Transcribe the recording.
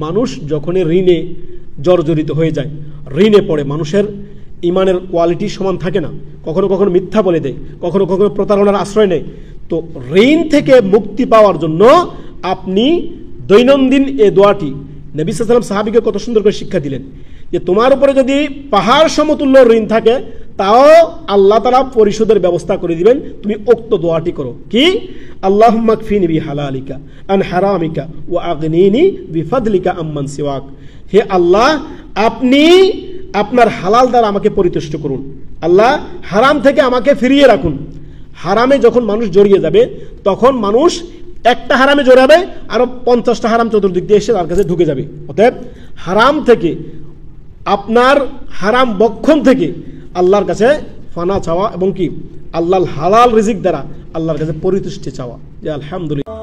মানুষ যখনই ঋণে জর্জরিত হয়ে যায়, ঋণে পড়ে, মানুষের ইমানের কোয়ালিটি সমান থাকে না, কখনো কখনো মিথ্যা বলে দেয়, কখনো কখনো প্রতারণার আশ্রয় নেয়। তো ঋণ থেকে মুক্তি পাওয়ার জন্য আপনি দৈনন্দিন এই দোয়াটি, নবী সাল্লাল্লাহু আলাইহি ওয়াসাল্লাম সাহাবীকে কত সুন্দর করে শিক্ষা দিলেন যে তোমার উপরে যদি পাহাড় সমতুল্য ঋণ থাকে তাও আল্লাহ তাআলা পরিশোধের ব্যবস্থা করে দিবেন, তুমি উক্ত দোয়াটি করো। কি? আল্লাহুম্মা কফিনি বিহালালিকা আন হারামিকা ওয়া আগনিনি বিফাদলিকা আম্মান সিওয়াক। হে আল্লাহ, আপনি আপনার হালাল দ্বারা আমাকে পরিতুষ্ট করুন, আল্লাহ হারাম থেকে আমাকে ফিরিয়ে রাখুন। হারামে যখন মানুষ জড়িয়ে যাবে তখন মানুষ একটা হারামে জড়াবে, আরো 50টা হারাম চতুর্দিক দিয়ে এসে তার কাছে ঢুকে যাবে। অতএব হারাম থেকে, আপনার হারাম বক্ষণ থেকে আল্লাহর কাছে ফানা চাওয়া এবং কি আল্লাহর হালাল রিজিক দ্বারা আল্লাহর কাছে পরিতুষ্টি চাওয়া, যে আলহামদুলিল্লাহ।